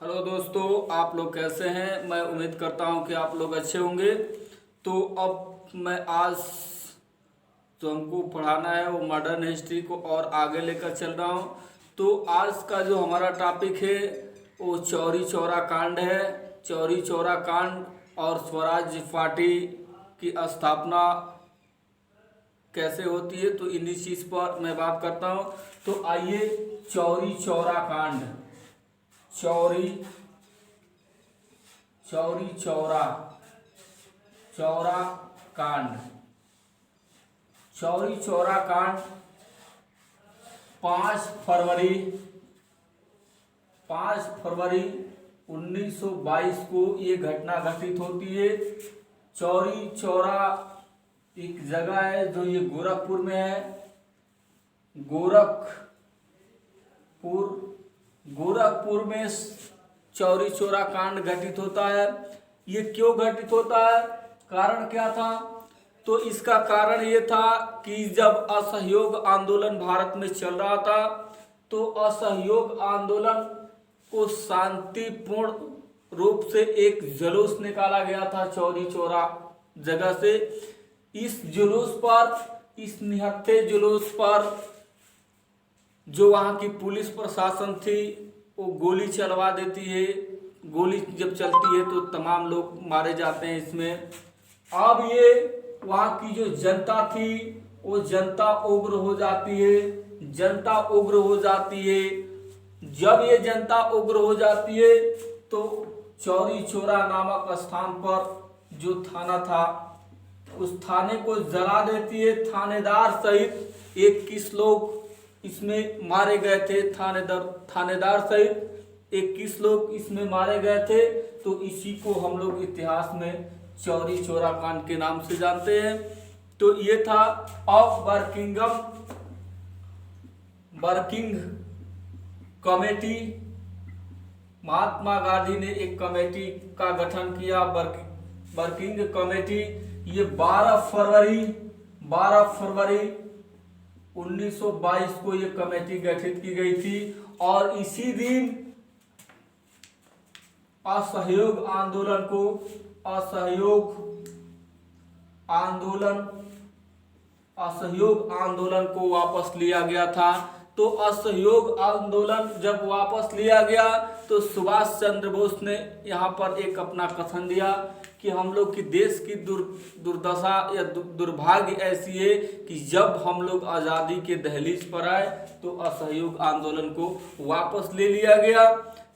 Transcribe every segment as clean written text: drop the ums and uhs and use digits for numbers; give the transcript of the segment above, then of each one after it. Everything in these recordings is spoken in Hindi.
हेलो दोस्तों, आप लोग कैसे हैं। मैं उम्मीद करता हूं कि आप लोग अच्छे होंगे। तो अब मैं आज जो हमको पढ़ाना है वो मॉडर्न हिस्ट्री को और आगे लेकर चल रहा हूं। तो आज का जो हमारा टॉपिक है वो चौरी चौरा कांड है। चौरी चौरा कांड और स्वराज पार्टी की स्थापना कैसे होती है, तो इन्हीं चीज़ पर मैं बात करता हूं। तो आइए, चौरी चौरा कांड। चौरी चौरी चौरा चौरा कांड। चौरी चौरा कांड 5 फरवरी 1922 को ये घटना घटित होती है। चौरी चौरा एक जगह है जो ये गोरखपुर में है। गोरखपुर में चौरी चौरा कांड घटित होता है। ये क्यों घटित होता है, कारण क्या था? तो इसका कारण ये था कि जब असहयोग आंदोलन भारत में चल रहा था, तो असहयोग आंदोलन को शांतिपूर्ण रूप से एक जुलूस निकाला गया था चौरी चौरा जगह से। इस जुलूस पर, इस निहत्थे जुलूस पर जो वहाँ की पुलिस प्रशासन थी वो गोली चलवा देती है। गोली जब चलती है तो तमाम लोग मारे जाते हैं इसमें। अब ये वहाँ की जो जनता थी वो जनता उग्र हो जाती है। जनता उग्र हो जाती है। जब ये जनता उग्र हो जाती है तो चौरी चौरा नामक स्थान पर जो थाना था उस थाने को जला देती है। थानेदार सहित 21 लोग इसमें मारे गए थे। थानेदार सहित 21 लोग इसमें मारे गए थे। तो इसी को हम लोग इतिहास में चौरी चौरा कांड के नाम से जानते हैं। तो ये था of working committee. Mahatma Gandhi ने एक कमेटी का गठन किया, वर्किंग कमेटी। ये 12 फरवरी 1922 को ये कमेटी गठित की गई थी। और इसी दिन असहयोग आंदोलन को वापस लिया गया था। तो असहयोग आंदोलन जब वापस लिया गया तो सुभाष चंद्र बोस ने यहाँ पर एक अपना कथन दिया कि हम लोग की देश की दुर्दशा या दुर्भाग्य ऐसी है कि जब हम लोग आज़ादी के दहलीज पर आए तो असहयोग आंदोलन को वापस ले लिया गया।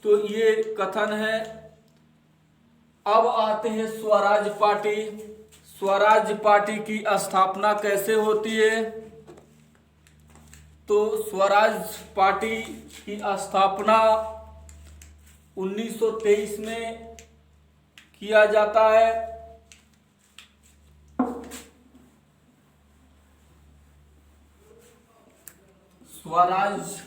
तो ये कथन है। अब आते हैं स्वराज पार्टी। स्वराज पार्टी की स्थापना कैसे होती है? तो स्वराज पार्टी की स्थापना 1923 में किया जाता है। स्वराज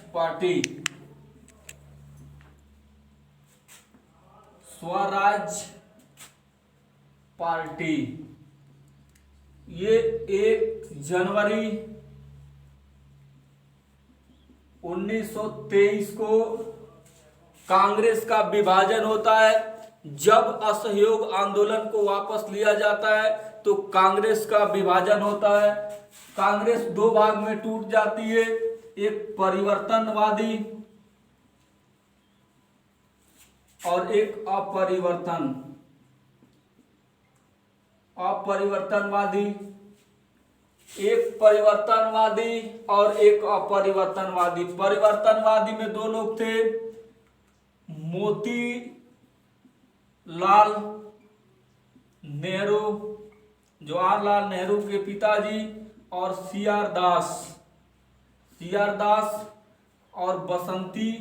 पार्टी ये 1 जनवरी 1923 को कांग्रेस का विभाजन होता है। जब असहयोग आंदोलन को वापस लिया जाता है तो कांग्रेस का विभाजन होता है। कांग्रेस 2 भाग में टूट जाती है, एक परिवर्तनवादी और एक अपरिवर्तनवादी। एक परिवर्तनवादी और एक अपरिवर्तनवादी। परिवर्तनवादी में 2 लोग थे, मोतीलाल नेहरू, जवाहरलाल नेहरू के पिताजी, और सीआर दास और बसंती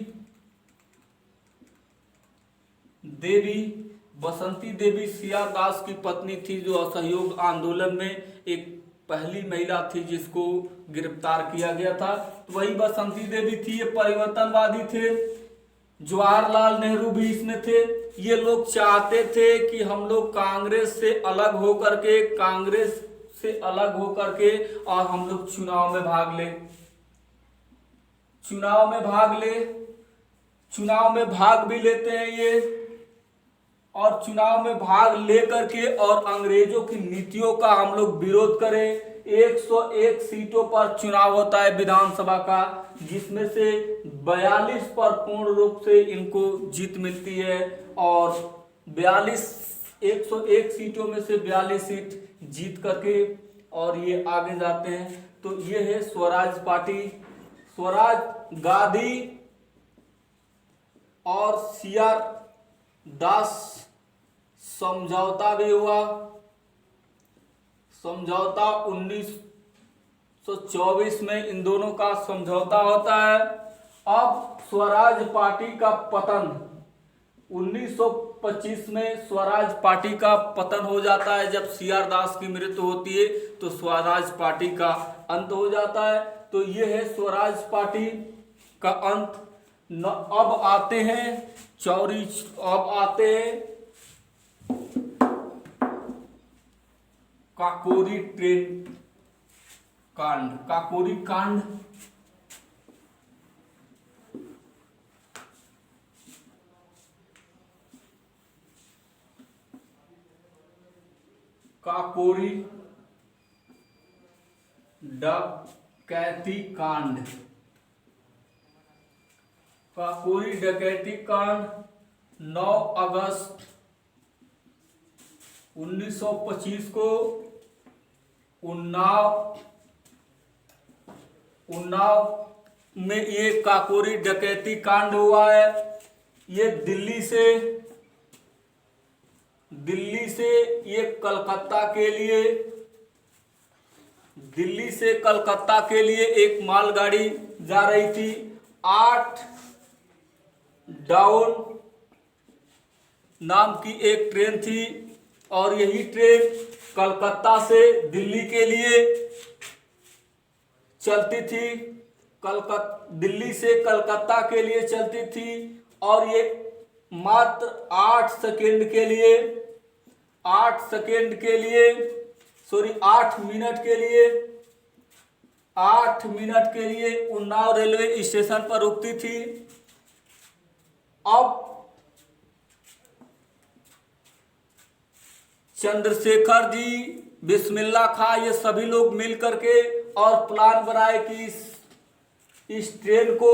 देवी सीआर दास की पत्नी थी, जो असहयोग आंदोलन में एक पहली महिला थी जिसको गिरफ्तार किया गया था। तो वही बसंती देवी थी। ये परिवर्तनवादी थे। जवाहरलाल नेहरू भी इसमें थे। ये लोग चाहते थे कि हम लोग कांग्रेस से अलग होकर के और हम लोग चुनाव में भाग ले। चुनाव में भाग भी लेते हैं ये, और चुनाव में भाग लेकर के और अंग्रेजों की नीतियों का हम लोग विरोध करें। 101 सीटों पर चुनाव होता है विधानसभा का, जिसमें से 42 पर पूर्ण रूप से इनको जीत मिलती है, और 101 सीटों में से 42 सीट जीत करके और ये आगे जाते हैं। तो ये है स्वराज पार्टी। स्वराज गांधी और सीआर दास समझौता भी हुआ। समझौता 1924 में इन दोनों का समझौता होता है। अब स्वराज पार्टी का पतन 1925 में स्वराज पार्टी का पतन हो जाता है। जब सीआर दास की मृत्यु होती है तो स्वराज पार्टी का अंत हो जाता है। तो ये है स्वराज पार्टी का अंत। अब आते हैं काकोरी ट्रेन कांड। काकोरी कांड काकोरी डकैती कांड। काकोरी डकैती कांड 9 अगस्त 1925 को उन्नाव में ये काकोरी डकैती कांड हुआ है। ये दिल्ली से ये दिल्ली से कलकत्ता के लिए एक मालगाड़ी जा रही थी। 8 डाउन नाम की एक ट्रेन थी, और यही ट्रेन कलकत्ता से दिल्ली के लिए चलती थी। दिल्ली से कलकत्ता के लिए चलती थी, और ये मात्र 8 मिनट के लिए उन्नाव रेलवे स्टेशन पर रुकती थी। अब चंद्रशेखर जी, बिस्मिल्लाह खां, ये सभी लोग मिल करके और प्लान बनाए कि इस ट्रेन को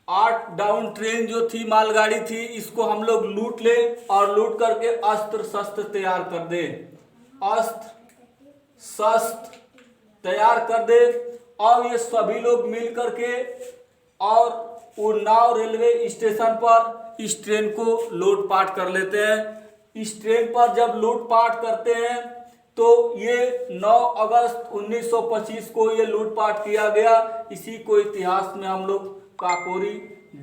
8 डाउन ट्रेन जो थी, मालगाड़ी थी, इसको हम लोग लूट ले और लूट करके अस्त्र शस्त्र तैयार कर दे। और ये सभी लोग मिल करके और उन्नाव रेलवे स्टेशन पर इस ट्रेन को लूटपाट कर लेते हैं। इस ट्रेन पर जब लूटपाट करते हैं तो ये 9 अगस्त 1925 को ये लूटपाट किया गया। इसी को इतिहास में हम लोग काकोरी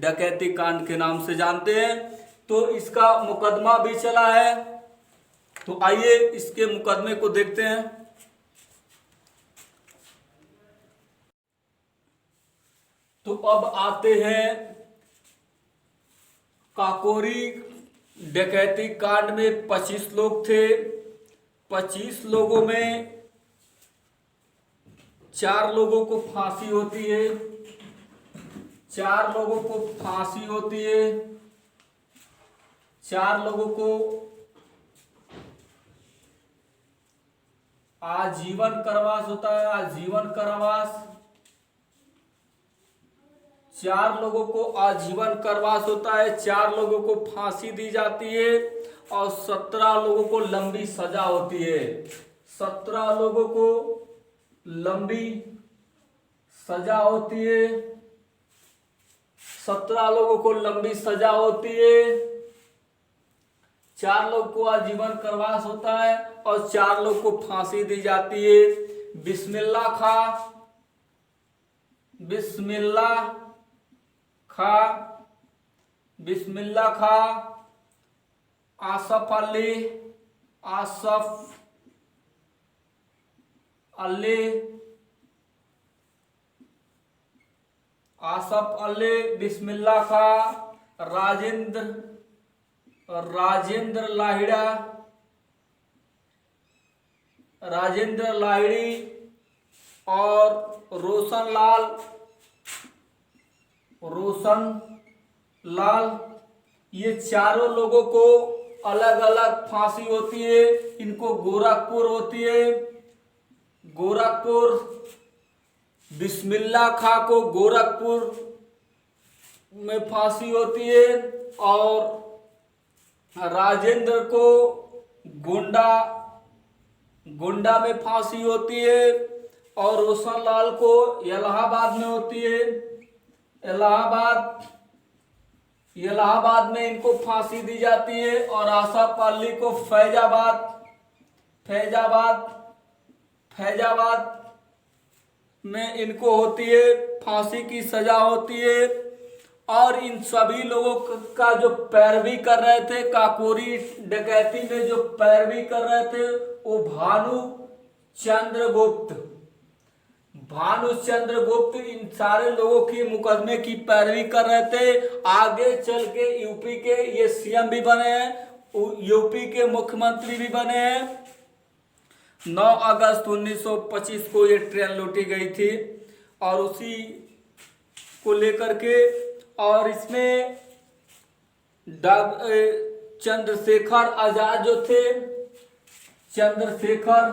डकैती कांड के नाम से जानते हैं। तो इसका मुकदमा भी चला है। तो आइए इसके मुकदमे को देखते हैं। तो अब आते हैं काकोरी डकैती कांड में 25 लोग थे। 25 लोगों में 4 लोगों को फांसी होती है। 4 लोगों को फांसी होती है। 4 लोगों को आजीवन कारावास होता है। आजीवन कारावास 4 लोगों को आजीवन कारावास होता है। 4 लोगों को फांसी दी जाती है और 17 लोगों को लंबी सजा होती है। 17 लोगों को लंबी सजा होती है। 17 लोगों को लंबी सजा होती है। 4 लोग को आजीवन कारावास होता है और 4 लोग को फांसी दी जाती है। बिस्मिल्लाह खां, आसफ अली, बिस्मिल्लाह खां, राजेंद्र लाहिड़ी और रोशनलाल रोशन लाल, ये चारों लोगों को अलग अलग फांसी होती है। इनको गोरखपुर होती है, गोरखपुर। बिस्मिल्लाह खां को गोरखपुर में फांसी होती है और राजेंद्र को गोंडा में फांसी होती है और रोशन लाल को इलाहाबाद में होती है। इलाहाबाद में इनको फांसी दी जाती है और आसापाली को फैजाबाद में इनको होती है, फांसी की सजा होती है। और इन सभी लोगों का जो पैरवी कर रहे थे, काकोरी डकैती में जो पैरवी कर रहे थे, वो भानुचंद्र गुप्त इन सारे लोगों की मुकदमे की पैरवी कर रहे थे। आगे चल के यूपी के ये सीएम भी बने हैं, यूपी के मुख्यमंत्री भी बने हैं। 9 अगस्त 1925 को ये ट्रेन लूटी गई थी और उसी को लेकर के, और इसमें चंद्रशेखर आजाद जो थे, चंद्रशेखर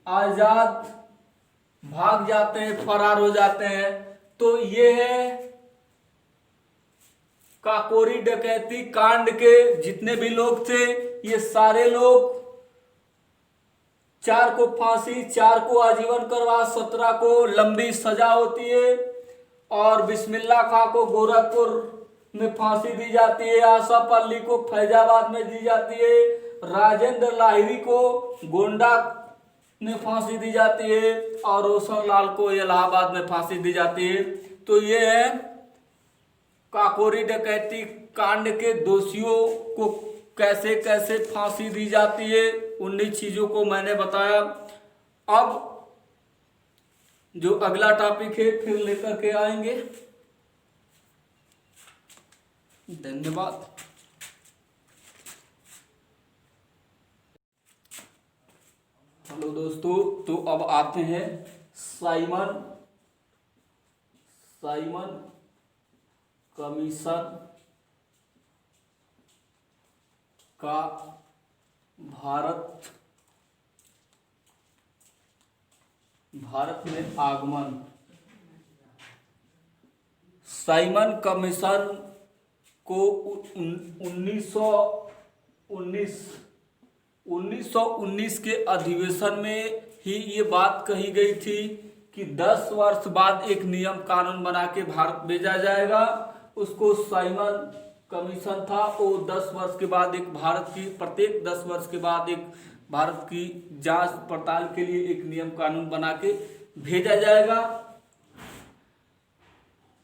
आजाद भाग जाते हैं, फरार हो जाते हैं। तो ये है काकोरी डकैती कांड के जितने भी लोग थे, ये सारे लोग, 4 को फांसी, 4 को आजीवन कारावास, 17 को लंबी सजा होती है और बिस्मिल्लाह खां को गोरखपुर में फांसी दी जाती है, आसापल्ली को फैजाबाद में दी जाती है, राजेंद्र लाहिरी को गोंडा में फांसी दी जाती है और रोशन लाल को इलाहाबाद में फांसी दी जाती है। तो ये है काकोरी डकैती कांड के दोषियों को कैसे कैसे फांसी दी जाती है, उन्हीं चीजों को मैंने बताया। अब जो अगला टॉपिक है फिर लेकर के आएंगे। धन्यवाद। हेलो दोस्तों, तो अब आते हैं साइमन कमीशन का भारत में आगमन। साइमन कमीशन को 1919 के अधिवेशन में ही ये बात कही गई थी कि 10 वर्ष बाद एक नियम कानून बना के भारत भेजा जाएगा। उसको साइमन कमीशन था। वो 10 वर्ष के बाद प्रत्येक 10 वर्ष के बाद एक भारत की जांच पड़ताल के लिए एक नियम कानून बना के भेजा जाएगा।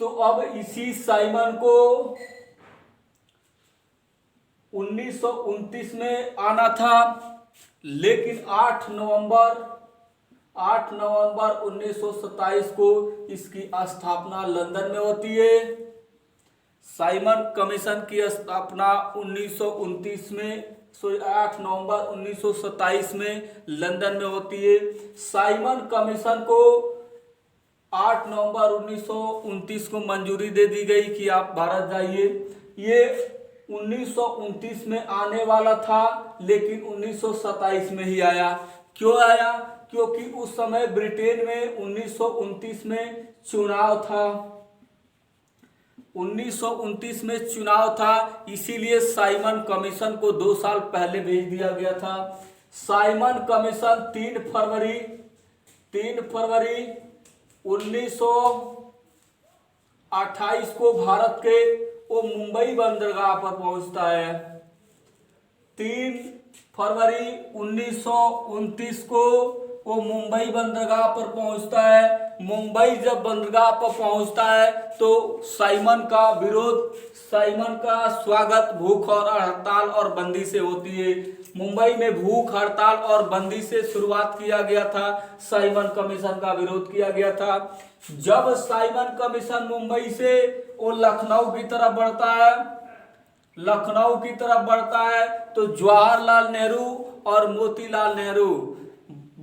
तो अब इसी साइमन को 1929 में आना था, लेकिन 8 नवंबर 1927 को इसकी स्थापना लंदन में होती है। साइमन कमीशन की स्थापना 8 नवंबर 1927 में लंदन में होती है। साइमन कमीशन को 8 नवंबर 1929 को मंजूरी दे दी गई कि आप भारत जाइए। ये 1929 में आने वाला था, लेकिन 1927 में ही आया। क्यों आया? क्योंकि उस समय ब्रिटेन में 1929 में चुनाव था। 1929 में चुनाव था, इसीलिए साइमन कमीशन को 2 साल पहले भेज दिया गया था। साइमन कमीशन 3 फरवरी 1928 को भारत के वो मुंबई बंदरगाह पर पहुंचता है। 3 फरवरी 1929 को वो मुंबई बंदरगाह पर पहुंचता है। मुंबई जब बंदरगाह पर पहुंचता है तो साइमन का स्वागत भूख और हड़ताल और बंदी से होती है। मुंबई में भूख हड़ताल और बंदी से शुरुआत किया गया था। साइमन कमीशन का विरोध किया गया था। जब साइमन कमीशन मुंबई से वो लखनऊ की तरफ बढ़ता है तो जवाहरलाल नेहरू और मोतीलाल नेहरू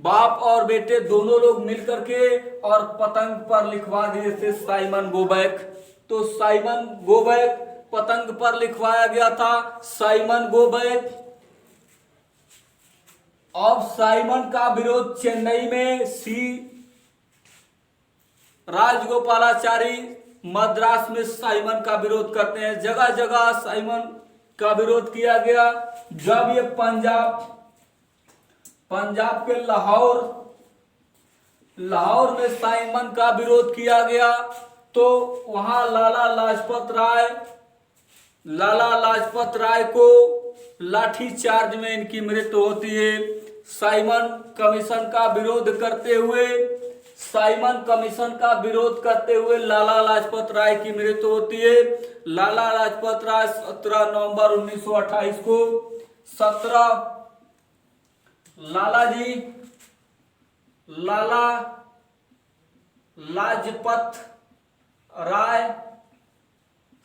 बाप और बेटे दोनों लोग मिल करके और पतंग पर लिखवा दिए थे साइमन गोबैक। तो साइमन गोबैक पतंग पर लिखवाया गया था साइमन गोबैक। अब साइमन का विरोध चेन्नई में सी राजगोपालाचारी, मद्रास में साइमन का विरोध करते हैं। जगह जगह साइमन का विरोध किया गया। जब ये पंजाब के लाहौर में साइमन का विरोध किया गया तो वहां लाला लाजपत राय को लाठी चार्ज में इनकी मृत्यु होती है। साइमन कमीशन का विरोध करते हुए लाला लाजपत राय की मृत्यु होती है। लाला लाजपत राय 17 नवंबर 1928 को लाला लाजपत राय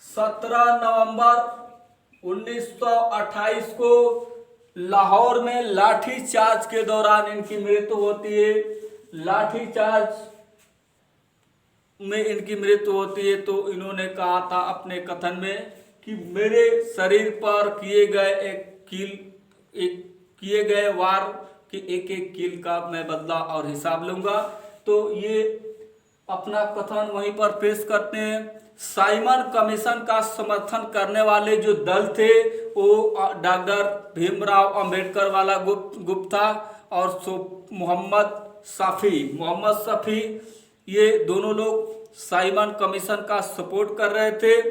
17 नवंबर 1928 को लाहौर में लाठी चार्ज के दौरान इनकी मृत्यु होती है। लाठी चार्ज में इनकी मृत्यु होती है। तो इन्होंने कहा था अपने कथन में कि मेरे शरीर पर किए गए वार के एक एक कील का मैं बदला और हिसाब लूंगा। तो ये अपना कथन वहीं पर पेश करते हैं। साइमन कमीशन का समर्थन करने वाले जो दल थे वो डॉक्टर भीमराव अंबेडकर वाला गुट था और मोहम्मद शफी, ये दोनों लोग साइमन कमीशन का सपोर्ट कर रहे थे।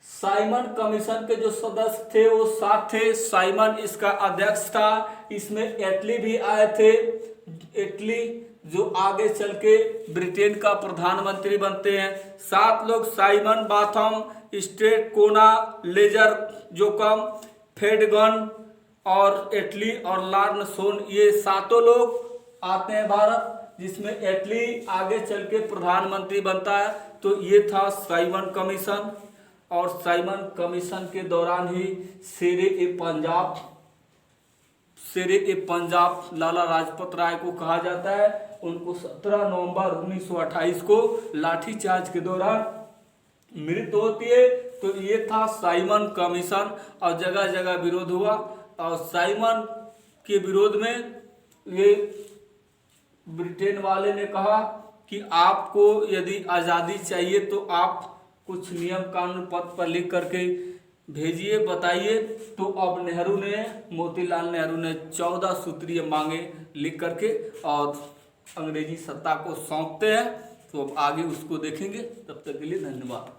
साइमन कमीशन के जो सदस्य थे वो 7 थे। साइमन इसका अध्यक्ष था। इसमें एटली भी आए थे। एटली जो आगे चल के ब्रिटेन का प्रधानमंत्री बनते हैं। 7 लोग साइमन बाथम, स्टेट कोना, लेजर जोकम, फेडगन और एटली और लॉर्ड सोन, ये 7 लोग आते हैं भारत, जिसमें एटली आगे चल के प्रधानमंत्री बनता है। तो ये था साइमन कमीशन। और साइमन कमीशन के दौरान ही शेरे ए पंजाब लाला लाजपत राय को कहा जाता है। उनको 17 नवंबर 1928 को लाठी चार्ज के दौरान मृत्यु होती है। तो ये था साइमन कमीशन और जगह जगह विरोध हुआ। और साइमन के विरोध में ये ब्रिटेन वाले ने कहा कि आपको यदि आज़ादी चाहिए तो आप कुछ नियम कानून पत्र पर लिख करके भेजिए, बताइए। तो अब मोतीलाल नेहरू ने 14 सूत्रीय मांगे लिख करके और अंग्रेजी सत्ता को सौंपते हैं। तो अब आगे उसको देखेंगे। तब तक के लिए धन्यवाद।